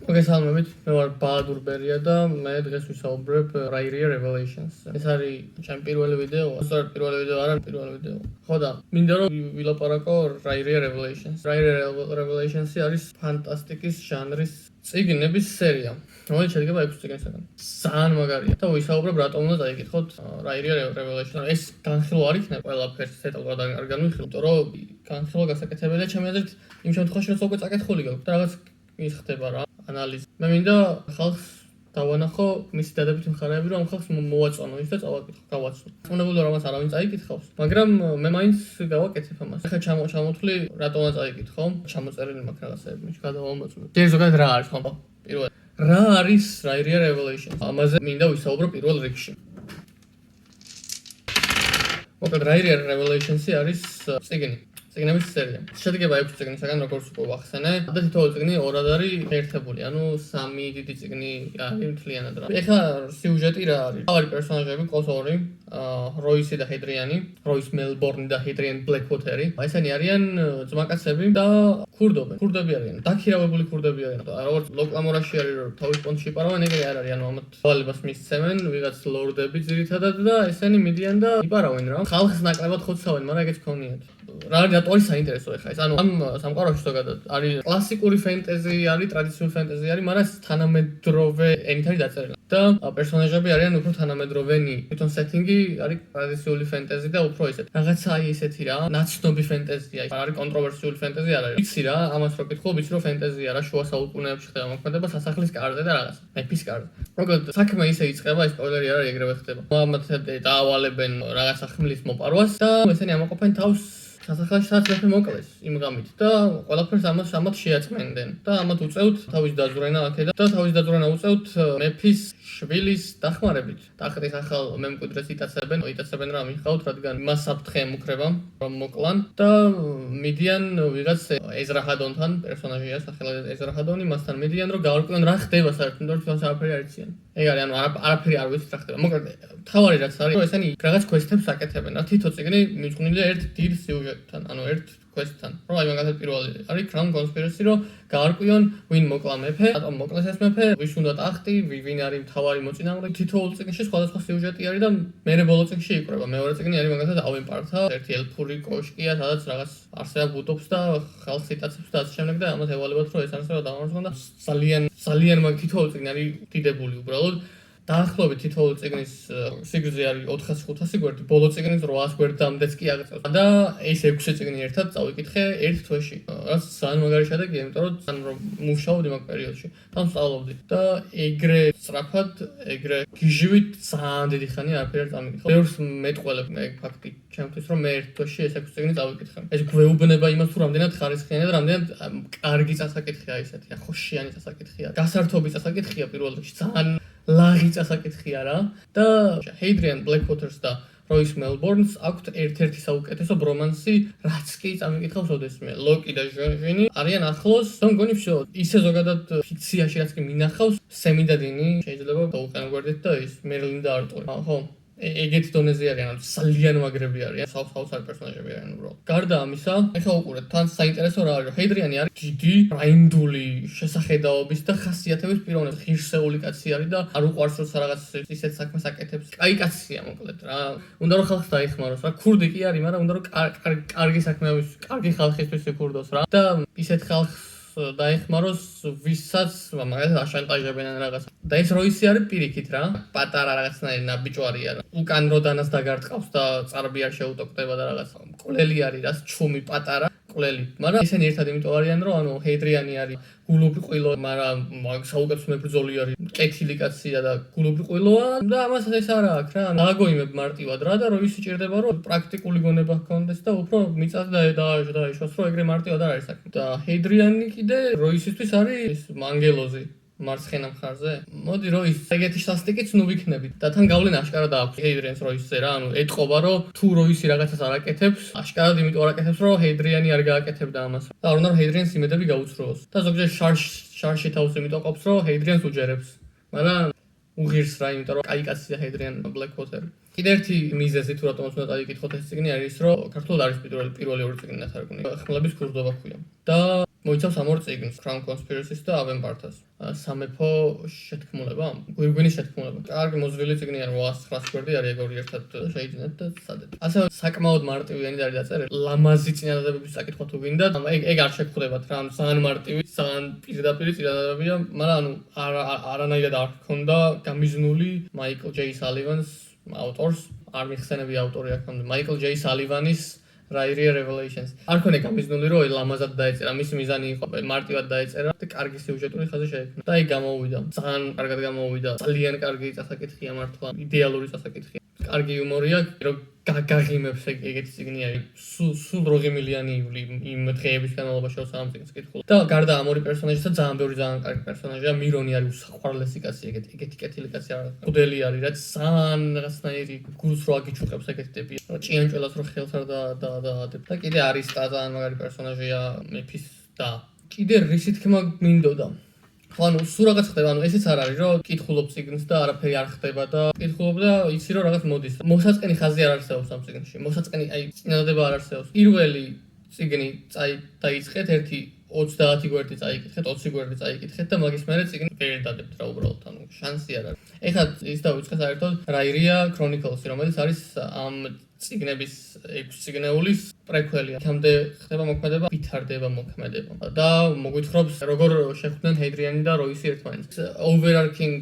მოგესალმებით, მე ვარ ბაადურ ბერია და მე დღეს ვისაუბრებ Rairia Revelations. ეს არის ჩემი პირველი ვიდეო, სწორედ პირველი ვიდეო არა, პირველი ვიდეო. ხო და მინდა რომ ვილაპარაკო Rairia Revelations. Rairia Revelations არის ფანტასტიკის ჟანრის წიგნების სერია, რომელიც შედგება 6 წიგნისგან. ძალიან მაგარია. და ვისაუბრებ რატომ უნდა დაიკითხოთ Rairia Revelations. ეს განხილვა არ იქნება ყველაფერს დეტალურად არ განვიხილო, იმიტომ რომ განხილვა გასაკეთებელია ჩემი აზრით იმ შემთხვევაში, რომ უკვე წაკითხული გაქვს და რაღაც ის ხდება რა. ანალიზი. მე მინდა ხალხს დავანახო მისი დადებით მხარეები, რომ ხალხს მოვაწონო ის და წავაკითხო, გავაცნო. უნებულა რომ არავინ წაიკითხავს, მაგრამ მე მაინც გავაკეთებ ამას. ახლა ჩამოთვლი რატომაც წაიკითხო, ჩამოწერილი მაქვს რაღაცები, მის გადავამოწმე. ჯერ ზოგადად რა არის ხო? პირველად. რა არის Rairia Revelations? ამაზე მინდა ვისაუბრო პირველ რიგში. მოკლედ Rairia Revelations არის წიგნი. წიგნების სერია. შედგება 6 წიგნისგან, როგორც უკვე ვახსენე. და თითოეული წიგნი ორად არის ერთებული, ანუ 3 დიდი წიგნი არის მთლიანად რა. ეხლა სიუჟეტი რა არის? თავი პერსონაჟები ყავს ორი, როისი და ჰედრიანი, როის მელბორნი და ჰედრიან ბლეკვოტერი. ესენი არიან ძმაკაცები და ქურდობენ. ქურდები არიან. დაქირავებული ქურდები არიან. როგორც ლოკლამორაში არის რომ თავის პონჩი იპარავენ, ეგრე არ არის, ანუ ამათ ვალებას მისცემენ ვიღაც ლორდები ძირითადად და ესენი მიდიან და იპარავენ რა. ხალხს ნაკლებად ხოცავენ, მაგრამ ეგეც ქონიათ. რა არის რატოა საინტერესო ახლა ეს? ანუ ამ სამყაროში ზოგადად არის კლასიკური ფენტეზი, არის ტრადიციული ფენტეზი არის, მაგრამ თანამედროვე ენით არის დაწერილი. და პერსონაჟები არიან უფრო თანამედროვენი. თვითონ სეტინგი არის ტრადიციული ფენტეზი და უფრო ისეთ. რაღაცა ისეთი რა, ნაცნობი ფენტეზია. არის კონტროვერსიული ფენტეზი არ არის. ვიცი რა, ამას რო კითხო, ვიცი რომ ფენტეზია რა, შუა საუკუნეებში ხდება მოქმედება სასახლის კარზე და რაღაცა, მეფის კარზე. მოკლედ საქმე ისე იწყება, ეს სპოილერი არ არის, ეგრევე ხდება. ამათ დაავალებენ რაღაცა ხმლის მოპარვას და ესენი ამაყოფენ თავს სასახლეში სადაც მეფე მოკლეს იმ ღამით და ყველაფერს ამათ შეაწმენდნენ და ამათ უწევთ თავის დაძვრენა აქედან და თავის დაძვრენა უწევთ მეფის შვილის დახმარებით. ტახტის ახალ მემკვიდრეს იტაცებენ რა მიხავთ, რადგან მას საფრთხე ემუქრება რომ მოკლან და მიდიან ვიღაც ეზრაჰადონთან, პერსონაჟია სახელად ეზრაჰადონი, მასთან მიდიან რომ გავარკვიონ რა ხდება საერთოდ, თორემ თვითონ არაფერი არ იციან. ეგ არის, ანუ არაფერი არ ვიცით რა ხდება. მოკლედ თავარი რაც არის, რომ ესენი რაღაც კვესტებს აკეთებენ. რა თითო წიგნი მიძღვნილია ერთ დიდ სიუჟეტთან, ანუ ერთ კვესტთან. რომ აი მაგალითად პირველი არის Crown Conspiracy, რომ გავარკვიონ ვინ მოკლა მეფე, რატომ მოკლეს ეს მეფე, ვის უნდა ტახტი, ვინ არის მთავარი მოწინააღმდეგე. თითოეულ წიგნში სხვადასხვა სიუჟეტი არის და მერე ბოლო წიგნში იკვრება. მეორე წიგნი არის მაგალითად ავენპართა, ერთი ელფური კოშკია, სადაც რაღაც არსება ბუდობს და ხალხს იტაცებს და ასე შემდეგ და ამათ ევალებათ რომ ეს არსება დამარცხონ და ძალიან მაგ თითოეული წიგნი არის დიდებული უბრალოდ. დაახლოებით თითოეული წიგნის სიგრძე არის 400-500 გვერდი, ბოლო წიგნის 800 გვერდამდეც კი აღწევს. და ეს 6 წიგნი ერთად წავიკითხე ერთ თვეში. რაც ძალიან მაგარი შედეგია, იმიტომ რომ ძალიან რომ მუშაობდი მაგ პერიოდში, თან სწავლობდი და ეგრე სწრაფად, ეგრე გიჟივით ძალიან დიდი ხანი არაფერი არ წამიკითხე. ბევრს მეტყველებ მე ფაქტი ჩემთვის რომ მე ერთ თვეში ეს 6 წიგნი წავიკითხე. ეს გვეუბნება იმას, თუ რამდენად ხარისხიანი და რამდენად კარგი წასაკითხია ისეთი, ხოშიანი წასაკითხია. გასართობი წასაკითხია პირველ რიგში, ძალიან ლაღი წასაკითხია რა და ჰედრიან ბლეკვოტერს და როის მელბორნს აქვთ ერთ-ერთი საუკეთესო ბრომანსი, რაც კი წამიკითხავს ოდესმე. ლოკი და ჟონჟინი არიან ახლოს, და მგონი ვშო ისე ზოგადად ფიქციაში რაც კი მინახავს, სემი და დინი შეიძლება დაუყენო გვერდით და ის მერლინ და არტური. ხო ეგეთი დონეზე არიან, ძალიან მაგრები არიან, საოცარი პერსონაჟები არიან უბრალოდ. გარდა ამისა, ეხლა უყურეთ, თან საინტერესო რა არის, რომ ჰედრიანი არის დიდი, რაინდული შესახედაობის და ხასიათების პიროვნება, ღირსეული კაცი არის და არ უყვარს როცა რაღაც ისეთ საქმეს აკეთებს. კაი კაცია მოკლედ რა. უნდა რომ ხალხს დაიხმაროს რა. ქურდი კი არის, მაგრამ უნდა რომ კარგი საქმეების, კარგი ხალხისთვის იქურდოს რა. და ისეთ ხალხს დაეხმაროს, ვისაც მაგალითად აშანტაჟებენ ან რაღაც. და ეს როისი არის პირიქით რა. პატარა რაღაცნაირი ნაბიჯვარია რა. უკან როდანას დაგარტყავს და წარბი არ შეუტოკვდება და რაღაც. ყლელი არის რა, ჩუმი პატარა ყლელი. მაგრამ ესენი ერთად იმიტომ არიან, რომ ანუ ჰედრიანი არის გულობი ყვილო, მაგრამ საუკეთესო მებრძოლი არის, კეთილი კაცია და გულობი ყვილოა და ამას ეს არა აქვს რა. დააგოიმებ მარტივად რა და როისი ჭირდება რომ პრაქტიკული გონება ჰქონდეს და უფრო მიწას დაეშვას, რომ ეგრე მარტივად არ არის საქმე. და ჰედრიანი კიდე როისისთვის არის მანგელოზი. მარცხენა მხარზე. მოდი როის ეგეთი სასტიკიც ნუ ვიქნებით და თან გავლენა აშკარად აქვს ჰედრიანს როისზე რა, ანუ ეტყობა რომ თუ როისი რაღაცას არ აკეთებს, აშკარად იმიტომ არ აკეთებს რომ ჰედრიანი არ გააკეთებდა ამას. და არ უნდა რომ ჰედრიანს იმედები გაუცროოს. და ზოგჯერ შარში თავს იმიტომ ყოფს რომ ჰედრიანს უჯერებს. მაგრამ უღირს რა, იმიტომ რომ კაი კაცია ჰედრიან ბლეკვოტერი. კიდე ერთი მიზეზი თუ რატომაც უნდა დაიკითხოთ ეს წიგნი არის ის რომ ქართულად არის პირველი ორი წიგნი ნათარგმნი. ხმლების ქურდობა ქვია. და მოიცავს ამ ორ წიგნს, Crown Conspiracy-ს და Avempart-ს. სამეფო შეთქმულება, გვირგვინის შეთქმულება. კარგი მოზრდილი წიგნი არის, 800 გვერდი არის, ეგ ორი ერთად შეიძინეთ და სადეთ. ასევე საკმაოდ მარტივი არის დაწერილი. ლამაზი წინადადებების წაკითხვა თუ გინდათ, ეგ არ შეგხვდებათ რა, ძალიან მარტივი, ძალიან პირდაპირი წინადადებია, მაგრამ არანაირად არ ჰქონდა გამიზნული Michael J. Sullivan-ს ავტორს, არ მიხსენები ავტორი აქ ამ Michael J. Sullivan-ის Rairia Revelations. არ ქონე გამიზნული რომ ლამაზად დაეწერა, მისი მიზანი იყო მარტივად დაეწერა და კარგი სიუჟეტური ხაზი შეექმნა. და იქ გამოვიდა, ძალიან კარგად გამოვიდა, ძალიან კარგი წასაკითხია მართლა, იდეალური წასაკითხია. კარგი იუმორი აქვს, რომ გაგაღიმებს ეგეთი წიგნი არის. სულ როგიმილიანიული იმ დღეების განმავლობაში რომ სამ წიგნს კითხულ. და გარდა ამ ორი პერსონაჟისა ძალიან ბევრი ძალიან კარგი პერსონაჟია. მირონი არის უსაყვარლესი კაცი, ეგეთი კეთილი კაცი არა. ხუდელი არის, რაც ძალიან რაღაცნაირი გულს რო აგიჩუქებს ეგეთი ტიპი. ჭიანჭველას რო ხელს არ დაადებ. და კიდე არის ძალიან მაგარი პერსონაჟია მეფის და კიდე რისი თქმა მინდოდა. ანუ სულ რაღაც ხდება, ანუ ესეც არ არის რომ კითხულობ წიგნს და არაფერი არ ხდება და კითხულობ და იცი რომ რაღაც მოდის. მოსაწყენი ხაზი არ არსებობს ამ წიგნში. მოსაწყენი აი წინადადება არ არსებობს. პირველი წიგნი დაიწყეთ, ერთი 30 გვერდი წაიკითხეთ, 20 გვერდი წაიკითხეთ და მაგის მერე წიგნი ვერ დადებთ რა უბრალოდ, ანუ შანსი არ არის. ეხლა ის დავიწყე საერთოდ Rairia Chronicles-ი, რომელიც არის ამ წიგნების 6 წიგნეულის პრეკველი. იქამდე ხდება მოქმედება, ვითარდება მოქმედება და მოგვითხრობს როგორ შეხვდნენ ჰეიდრიანი და როისი ერთმანეთს. Overarching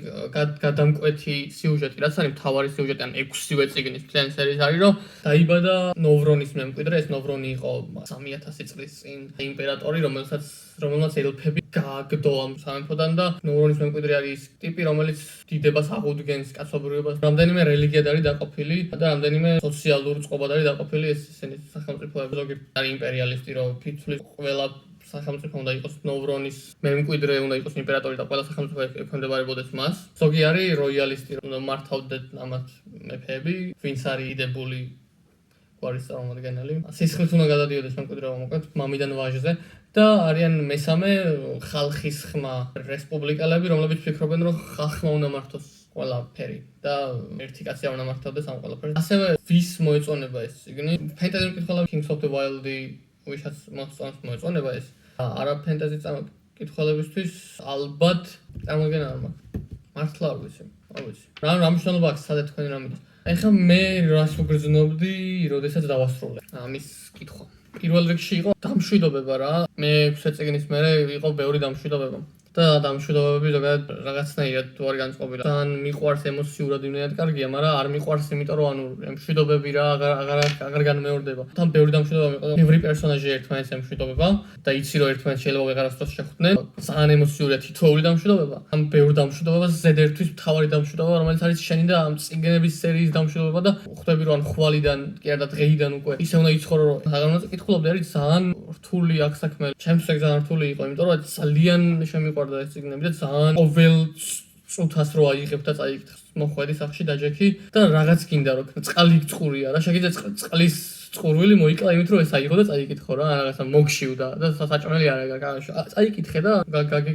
გადამკვეთი სიუჟეტი, რაც არის მთავარი სიუჟეტი, ან 6-ვე წიგნის მთლიანი სერიის არის, რომ დაიბადა ნოვრონის მემკვიდრე, ეს ნოვრონი იყო 3000 წლის წინ იმპერატორი, რომელმაც ელფები გააგდო ამ სამეფოდან და ნოვრონის მემკვიდრე არის ტიპი, რომელიც დიდებას აღუდგენს კაცობრიობას. რამდენიმე რელიგიად არის დაყოფილი და რამდენიმე სოციალურ წყობად არის დაყოფილი ესენი სახელმწიფოები. ზოგი არის იმპერიალისტი, რომ ფიცვლის ყველა სახელმწიფო უნდა იყოს ნოვრონის მემკვიდრე, უნდა იყოს იმპერატორი და ყველა სახელმწიფო ექვემდებარებოდეს მას. ზოგი არის როიალისტი, რომ მართავდნენ ამათ მეფეები, ვინც არის იდებული გვარის წარმომადგენელი. სისხლით უნდა გადადიოდეს მემკვიდრეობა მოკლედ მამიდან ვაჟზე. და არიან მესამე ხალხის ხმა რესპუბლიკელები, რომლებიც ფიქრობენ, რომ ხალხმა უნდა მართოს ყველაფერი და ერთი კაცი არ უნდა მართავდეს ამ ყველაფერს. ასევე ვის მოეწონება ეს წიგნი? ფენტეზი მკითხველები Kings of the Wild-ი ვისაც მოსწონს მოეწონება ეს. არა ფენტეზი მკითხველებისთვის ალბათ წარმოგენა არ მაქვს. მართლა არ ვიცი. რა მნიშვნელობა აქვს სადაც თქვენი რამე. ეხლა მე რას ვგრძნობდი, როდესაც დავასრულე ამის კითხვა. პირველ რიგში იყო დამშვიდობება რა. მე 6 წიგნის მერე იყო ბევრი დამშვიდობება. და დამშვიდობებები ზოგადად რაღაცნაირად თუ არის განწყობილი. თან მიყვარს ემოციურად იმენად კარგია, მაგრამ არ მიყვარს იმიტომ რომ ანუ მშვიდობები რა აღარ განმეორდება. თან ბევრი დამშვიდობა მიყვარს. ბევრი პერსონაჟი ერთმანეთს ემშვიდობება და იცი რომ ერთმანეთს შეიძლება ვეღარასდროს შეხვდნენ. ძალიან ემოციურია თითოეული დამშვიდობება. ამ ბევრ დამშვიდობებას ზედ ერთვის მთავარი დამშვიდობა, რომელიც არის შენი და ამ წიგნების სერიის დამშვიდობება და ხვდები რომ ხვალიდან კი არა და დღეიდან უკვე ისე უნდა იცხოვრო რომ აღარ უნდა კითხულობდი, არის ძალიან რთული აქ საქმე. ჩემთვის ეგ ძალიან რთული იყო, იმიტომ რომ ძალიან შემიყვარდა და ეს წიგნები და ძალიან ყოველ წუთას რო აიღებ და წაიკითხ მოხვედი სახში დაჯექი და რაღაც გინდა რომ წყალი წყურია რა შეიძლება წყლის წყურვილი მოიკლა იმით რომ ეს აიღო და წაიკითხო რა რაღაცა მოგშივდა და საჭმელი არ არის წაიკითხე და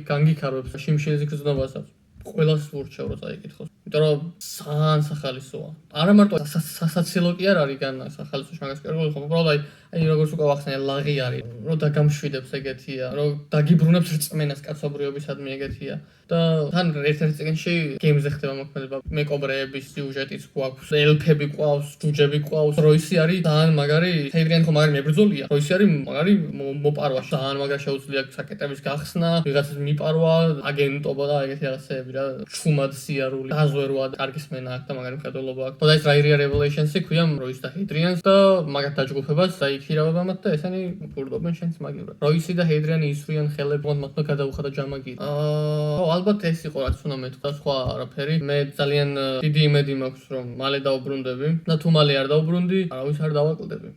განგიქარებს შიმშილის გზნობასაც ყველას ვურჩევ რომ წაიკითხოს იმიტომ რომ ძალიან სახალისოა არა მარტო სასაცილო კი არ არის გან სახალისო შეგას კერგული ხო უბრალოდ აი როგორც უკვე ვახსენე ლაღი არის რომ დაგამშვიდებს ეგეთია რომ დაგიბრუნებს რწმენას კაცობრიობისადმი ეგეთია და თან ერთ-ერთ წიგნში გეიმზე ხდება მოქმედება მეკობრეების სიუჟეტიც გვაქვს ელფები ყავს ჯუჯები ყავს როისი არის ძალიან მაგარი ჰეიდრიანი ხო მაგარი მებრძოლია როისი არის მაგარი მოპარვა ძალიან მაგარი შეუძლია საკეტების გახსნა ვიღაცას მიპარვა აგენტობა და ეგეთი რაღაცეები რა ჩუმად სიარული დაზვერვა კარგი სმენა აქვს და მაგარი მხედველობა აქვს და ეს Rairia Revelations-ი ქვია როის და ჰეიდრიანს და მაგათ დაჯგუფებას და იქირავება მათ და ესენი ფურდობენ შენს მაგივრად როისი და ჰეიდრიანი ისვრიან ხელები მათმა გადაუხადა ჯამაგი ალბათ ეს იყო რაც უნდა მეთქვა სხვა არაფერი მე ძალიან დიდი იმედი მაქვს რომ მალე დაუბრუნდები და თუ მალე არ დაუბრუნდი არავის არ დავაკლდები